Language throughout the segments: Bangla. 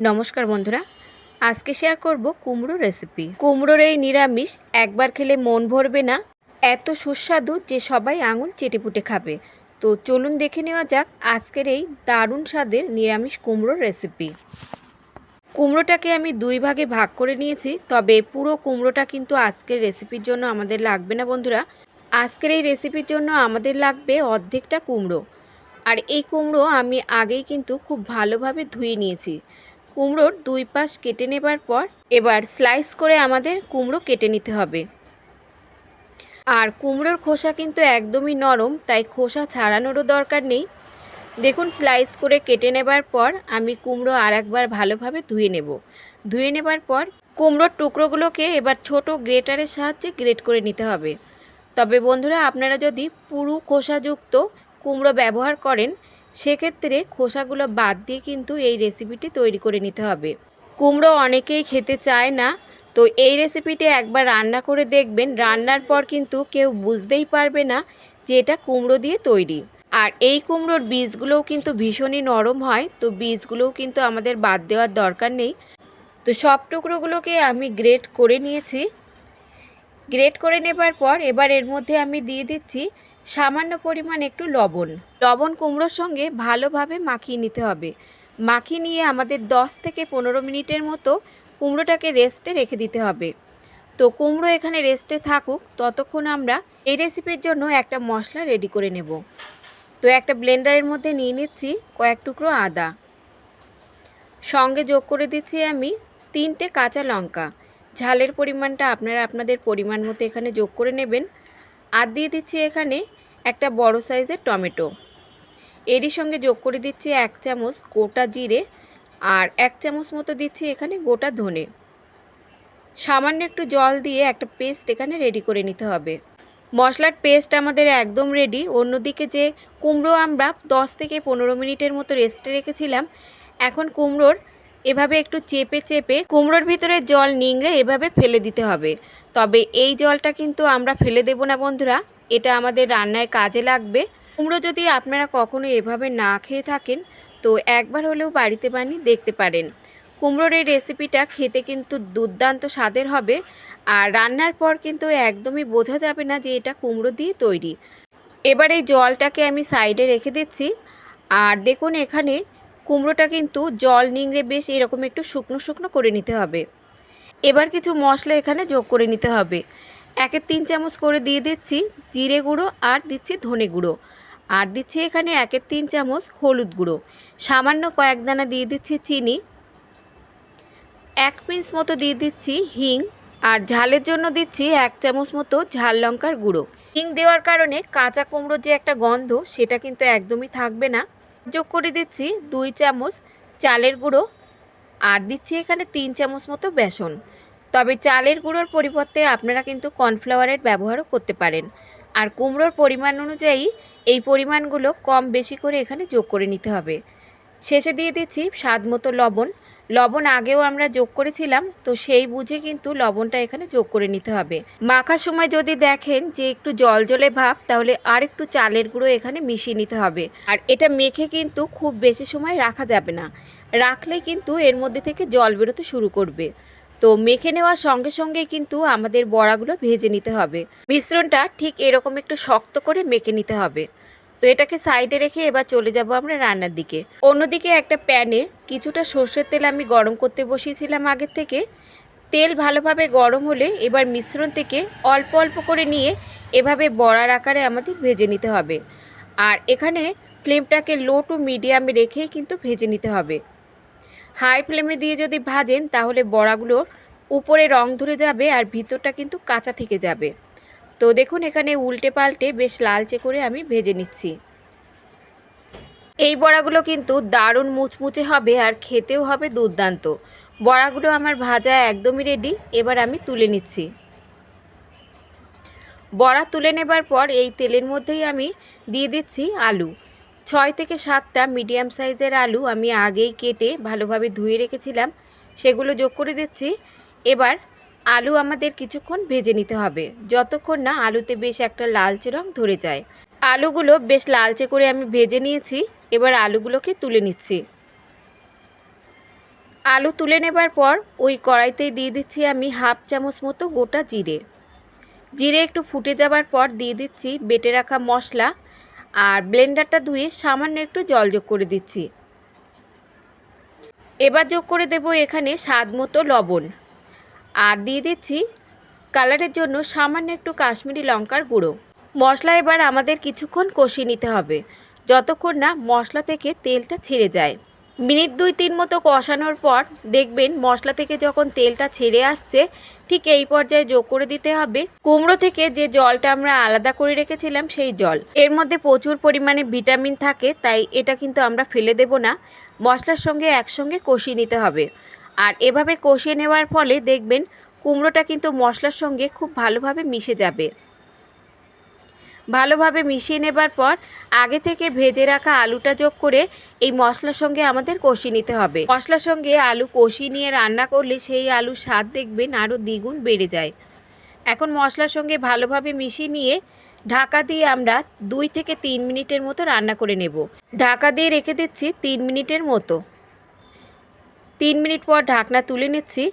নমস্কার বন্ধুরা, আজকে শেয়ার করব কুমড়ো রেসিপি। কুমড়োর এই নিরামিষ একবার খেলে মন ভরবে না, এত সুস্বাদু যে সবাই আঙুল চেটেপুটে খাবে। তো চলুন দেখে নেওয়া যাক আজকের এই দারুণ স্বাদের নিরামিষ কুমড়োর রেসিপি। কুমড়োটাকে আমি দুই ভাগে ভাগ করে নিয়েছি, তবে পুরো কুমড়োটা কিন্তু আজকের রেসিপির জন্য আমাদের লাগবে না বন্ধুরা। আজকের এই রেসিপির জন্য আমাদের লাগবে অর্ধেকটা কুমড়ো। আর এই কুমড়ো আমি আগেই কিন্তু খুব ভালোভাবে ধুয়ে নিয়েছি। কুমড়োর দুই পাশ কেটে নেবার পর এবার স্লাইস করে আমাদের কুমড়ো কেটে নিতে হবে। আর কুমড়োর খোসা কিন্তু একদমই নরম, তাই খোসা ছাড়ানোরও দরকার নেই। দেখুন, স্লাইস করে কেটে নেবার পর আমি কুমড়ো আর একবার ভালোভাবে ধুয়ে নেবার পর কুমড়োর টুকরোগুলোকে এবার ছোট গ্রেটারের সাহায্যে গ্রেট করে নিতে হবে। তবে বন্ধুরা, আপনারা যদি পুরো খোসাযুক্ত কুমড়ো ব্যবহার করেন সেক্ষেত্রে খোসাগুলো বাদ দিয়ে কিন্তু এই রেসিপিটি তৈরি করে নিতে হবে। কুমড়ো অনেকেই খেতে চায় না, তো এই রেসিপিটি একবার রান্না করে দেখবেন। রান্নার পর কিন্তু কেউ বুঝতেই পারবে না যে এটা কুমড়ো দিয়ে তৈরি। আর এই কুমড়োর বীজগুলোও কিন্তু ভীষণই নরম হয়, তো বীজগুলোও কিন্তু আমাদের বাদ দেওয়ার দরকার নেই। তো সব টুকরোগুলোকে আমি গ্রেট করে নিয়েছি। গ্রেট করে নেবার পর এবার এর মধ্যে আমি দিয়ে দিচ্ছি সামান্য পরিমাণ একটু লবণ কুমড়োর সঙ্গে ভালোভাবে মাখিয়ে নিতে হবে। মাখিয়ে নিয়ে আমাদের 10 থেকে 15 মিনিটের মতো কুমড়োটাকে রেস্টে রেখে দিতে হবে। তো কুমড়ো এখানে রেস্টে থাকুক, ততক্ষণ আমরা এই রেসিপির জন্য একটা মশলা রেডি করে নেব। তো একটা ব্লেন্ডারের মধ্যে নিয়ে নিচ্ছি কয়েক টুকরো আদা, সঙ্গে যোগ করে দিচ্ছি আমি 3টে কাঁচা লঙ্কা। ঝালের পরিমাণটা আপনারা আপনাদের পরিমাণ মতো এখানে যোগ করে নেবেন। আর দিয়ে দিচ্ছি এখানে একটা বড় সাইজের টমেটো। এরই সঙ্গে যোগ করে দিচ্ছি 1 চামচ গোটা জিরে, আর 1 চামচ মতো দিচ্ছি এখানে গোটা ধনে। সামান্য একটু জল দিয়ে একটা পেস্ট এখানে রেডি করে নিতে হবে। মশলার পেস্ট আমাদের একদম রেডি। অন্যদিকে যে কুমড়ো আমরা 10 থেকে 15 মিনিটের মতো রেস্টে রেখেছিলাম, এখন কুমড়োর এভাবে একটু চেপে চেপে কুমড়োর ভিতরে জল নিংড়ে এভাবে ফেলে দিতে হবে। তবে এই জলটা কিন্তু আমরা ফেলে দেব না বন্ধুরা, এটা আমাদের রান্নায় কাজে লাগবে। কুমড়ো যদি আপনারা কখনো এভাবে না খেয়ে থাকেন, তো একবার হলেও বাড়িতে বানিয়ে দেখতে পারেন। কুমড়োর এই রেসিপিটা খেতে কিন্তু দুর্দান্ত স্বাদের হবে, আর রান্নার পর কিন্তু একদমই বোঝা যাবে না যে এটা কুমড়ো দিয়ে তৈরি। এবার এই জলটাকে আমি সাইডে রেখে দিচ্ছি। আর দেখুন, এখানে কুমড়োটা কিন্তু জল নিংড়ে বেশ এরকম একটু শুকনো শুকনো করে নিতে হবে। এবার কিছু মশলা এখানে যোগ করে নিতে হবে। 1-3 চামচ করে দিয়ে দিচ্ছি জিরে গুঁড়ো, আর দিচ্ছি ধনে গুঁড়ো, আর দিচ্ছি এখানে 1-3 চামচ হলুদ গুঁড়ো। সামান্য কয়েক দানা দিয়ে দিচ্ছি চিনি, 1 পিঞ্চ মতো দিয়ে দিচ্ছি হিং, আর ঝালের জন্য দিচ্ছি 1 চামচ মতো ঝাল লঙ্কার গুঁড়ো। হিং দেওয়ার কারণে কাঁচা কুমড়োর যে একটা গন্ধ সেটা কিন্তু একদমই থাকবে না। যোগ করে দিচ্ছি 2 চামচ চালের গুঁড়ো, আর দিচ্ছি এখানে 3 চামচ মতো বেসন। তবে চালের গুঁড়োর পরিবর্তে আপনারা কিন্তু কর্নফ্লাওয়ারের ব্যবহারও করতে পারেন। আর কুমড়োর পরিমাণ অনুযায়ী এই পরিমাণগুলো কম বেশি করে এখানে যোগ করে নিতে হবে। শেষে দিয়ে দিচ্ছি স্বাদ মতো লবণ আগেও আমরা যোগ করেছিলাম, তো সেই বুঝে কিন্তু লবণটা এখানে যোগ করে নিতে হবে। মাখার সময় যদি দেখেন যে একটু জল ভাব, তাহলে আর একটু চালের গুঁড়ো এখানে মিশিয়ে নিতে হবে। আর এটা মেখে কিন্তু খুব বেশি সময় রাখা যাবে না, রাখলে কিন্তু এর মধ্যে থেকে জল বেরোতে শুরু করবে। তো মেখে নেওয়ার সঙ্গে সঙ্গেই কিন্তু আমাদের বড়াগুলো ভেজে নিতে হবে। মিশ্রণটা ঠিক এরকম একটু শক্ত করে মেখে নিতে হবে। তো এটাকে সাইডে রেখে এবার চলে যাব আমরা রান্নার দিকে। অন্যদিকে একটা প্যানে কিছুটা সর্ষের তেল আমি গরম করতে বসিয়েছিলাম আগের থেকে। তেল ভালোভাবে গরম হলে এবার মিশ্রণ থেকে অল্প অল্প করে নিয়ে এভাবে বড়ার আকারে আমাদের ভেজে নিতে হবে। আর এখানে ফ্লেমটাকে লো টু মিডিয়ামে রেখেই কিন্তু ভেজে নিতে হবে। হাই ফ্লেমে দিয়ে যদি ভাজেন তাহলে বড়াগুলো উপরে রং ধরে যাবে আর ভিতরটা কিন্তু কাঁচা থেকে যাবে। তো দেখুন, এখানে উল্টে পাল্টে বেশ লালচে করে আমি ভেজে নিচ্ছি। এই বড়াগুলো কিন্তু দারুণ মুচমুচে হবে আর খেতেও হবে দুর্দান্ত। বড়াগুলো আমার ভাজা একদমই রেডি। এবার আমি তুলে নিচ্ছি। বড়া তুলে নেবার পর এই তেলের মধ্যেই আমি দিয়ে দিচ্ছি আলু। 6 থেকে 7টা মিডিয়াম সাইজের আলু আমি আগেই কেটে ভালোভাবে ধুয়ে রেখেছিলাম, সেগুলো যোগ করে দিচ্ছি। এবার আলু আমাদের কিছুক্ষণ ভেজে নিতে হবে, যতক্ষণ না আলুতে বেশ একটা লালচে রং ধরে যায়। আলুগুলো বেশ লালচে করে আমি ভেজে নিয়েছি। এবার আলুগুলোকে তুলে নিচ্ছি। আলু তুলে নেবার পর ওই কড়াইতেই দিয়ে দিচ্ছি আমি হাফ চামচ মতো গোটা জিরে। জিরে একটু ফুটে যাবার পর দিয়ে দিচ্ছি বেটে রাখা মশলা, আর ব্লেন্ডারটা ধুয়ে সামান্য একটু জল যোগ করে দিচ্ছি। এবার যোগ করে দেব এখানে স্বাদ মতো লবণ, আর দিয়ে দিচ্ছি কালারের জন্য সামান্য একটু কাশ্মীরি লঙ্কার গুঁড়ো। মশলা এবার আমাদের কিছুক্ষণ কষিয়ে নিতে হবে, যতক্ষণ না মশলা থেকে তেলটা ছেড়ে যায়। মিনিট 2-3 মতো কষানোর পর দেখবেন মশলা থেকে যখন তেলটা ছেড়ে আসছে, ঠিক এই পর্যায়ে যোগ করে দিতে হবে কুমড়ো থেকে যে জলটা আমরা আলাদা করে রেখেছিলাম সেই জল। এর মধ্যে প্রচুর পরিমাণে ভিটামিন থাকে, তাই এটা কিন্তু আমরা ফেলে দেব না, মশলার সঙ্গে একসঙ্গে কষিয়ে নিতে হবে। আর এভাবে কষিয়ে নেওয়ার ফলে দেখবেন কুমড়োটা কিন্তু মশলার সঙ্গে খুব ভালোভাবে মিশে যাবে। ভালোভাবে মিশিয়ে নেবার পর আগে থেকে ভেজে রাখা আলুটা যোগ করে এই মশলার সঙ্গে আমাদের কষিয়ে নিতে হবে। মশলার সঙ্গে আলু কষিয়ে নিয়ে রান্না করলে সেই আলুর স্বাদ দেখবেন আরও দ্বিগুণ বেড়ে যায়। এখন মশলার সঙ্গে ভালোভাবে মিশিয়ে নিয়ে ঢাকা দিয়ে আমরা 2 থেকে 3 মিনিটের মতো রান্না করে নেব। ঢাকা দিয়ে রেখে দিচ্ছি 3 মিনিটের মতো। 3 মিনিট পর ঢাকনা তুলে নিচ্ছি।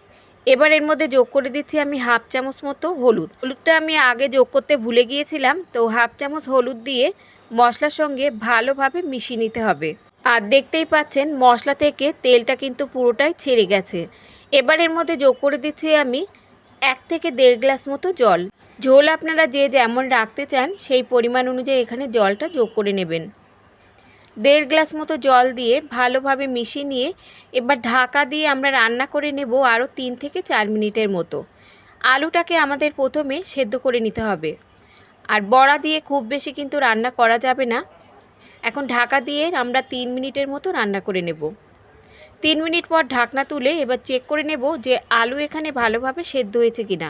এবার এর মধ্যে যোগ করে দিচ্ছি আমি হাফ চামচ মতো হলুদ। হলুদটা আমি আগে যোগ করতে ভুলে গিয়েছিলাম, তো হাফ চামচ হলুদ দিয়ে মশলার সঙ্গে ভালোভাবে মিশিয়ে নিতে হবে। আর দেখতেই পাচ্ছেন মশলা থেকে তেলটা কিন্তু পুরোটাই ছেড়ে গেছে। এবার এর মধ্যে যোগ করে দিচ্ছি আমি 1 থেকে 1.5 গ্লাস মতো জল। ঝোল আপনারা যে যেমন রাখতে চান সেই পরিমাণ অনুযায়ী এখানে জলটা যোগ করে নেবেন। 1.5 গ্লাস মতো জল দিয়ে ভালোভাবে মিশিয়ে নিয়ে এবার ঢাকা দিয়ে আমরা রান্না করে নেব আরও 3 থেকে 4 মিনিটের মতো। আলুটাকে আমাদের প্রথমে সেদ্ধ করে নিতে হবে, আর বড়া দিয়ে খুব বেশি কিন্তু রান্না করা যাবে না। এখন ঢাকা দিয়ে আমরা 3 মিনিটের মতো রান্না করে নেব। 3 মিনিট পর ঢাকনা তুলে এবার চেক করে নেব যে আলু এখানে ভালোভাবে সেদ্ধ হয়েছে কিনা।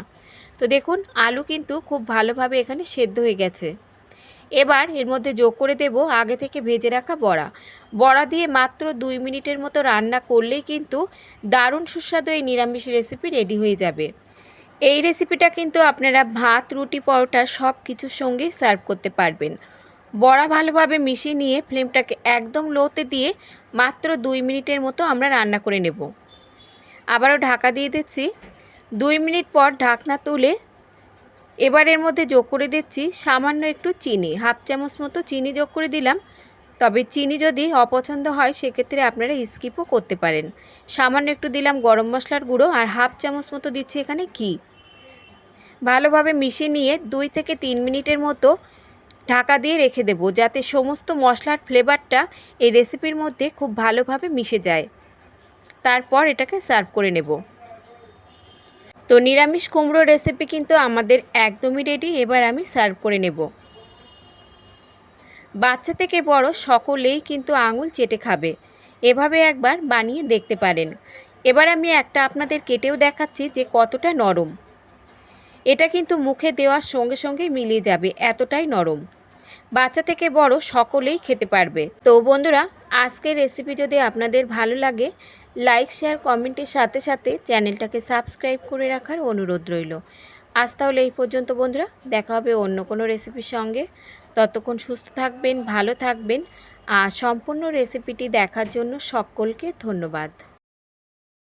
তো দেখুন আলু কিন্তু খুব ভালোভাবে এখানে সেদ্ধ হয়ে গেছে। এবার এর মধ্যে যোগ করে দেব আগে থেকে ভেজে রাখা বড়া। বড়া দিয়ে মাত্র 2 মিনিটের মতো রান্না করলেই কিন্তু দারুণ সুস্বাদু এই নিরামিষ রেসিপি রেডি হয়ে যাবে। এই রেসিপিটা কিন্তু আপনারা ভাত, রুটি, পরোটা সব কিছুর সঙ্গেই সার্ভ করতে পারবেন। বড়া ভালোভাবে মিশিয়ে নিয়ে ফ্লেমটাকে একদম লোতে দিয়ে মাত্র 2 মিনিটের মতো আমরা রান্না করে নেব। আবারও ঢাকা দিয়ে দিচ্ছি। 2 মিনিট পর ঢাকনা তুলে এবার এর মধ্যে যোগ করে দিচ্ছি সামান্য একটু চিনি। হাফ চামচ মতো চিনি যোগ করে দিলাম। তবে চিনি যদি অপছন্দ হয় সেক্ষেত্রে আপনারা স্কিপও করতে পারেন। সামান্য একটু দিলাম গরম মশলার গুঁড়ো, আর হাফ চামচ মতো দিচ্ছি এখানে ঘি। ভালোভাবে মিশিয়ে নিয়ে 2 থেকে 3 মিনিটের মতো ঢাকা দিয়ে রেখে দেব, যাতে সমস্ত মশলার ফ্লেভারটা এই রেসিপির মধ্যে খুব ভালোভাবে মিশে যায়। তারপর এটাকে সার্ভ করে নেব। তো নিরামিষ কুমড়ো রেসিপি কিন্তু আমাদের একদমই রেডি। এবার আমি সার্ভ করে নেব। বাচ্চা থেকে বড় সকলেই কিন্তু আঙুল চেটে খাবে। এভাবে একবার বানিয়ে দেখতে পারেন। এবার আমি একটা আপনাদের কেটেও দেখাচ্ছি যে কতটা নরম। এটা কিন্তু মুখে দেওয়ার সঙ্গে সঙ্গেই মিলিয়ে যাবে, এতটাই নরম। বাচ্চা থেকে বড় সকলেই খেতে পারবে। তো বন্ধুরা, আজকের রেসিপি যদি আপনাদের ভালো লাগে, লাইক, শেয়ার, কমেন্টের সাথে সাথে চ্যানেলটাকে সাবস্ক্রাইব করে রাখার অনুরোধ রইল। আজ তাহলে এই পর্যন্ত বন্ধুরা, দেখা হবে অন্য কোনো রেসিপির সঙ্গে। ততক্ষণ সুস্থ থাকবেন, ভালো থাকবেন, আর সম্পূর্ণ রেসিপিটি দেখার জন্য সকলকে ধন্যবাদ।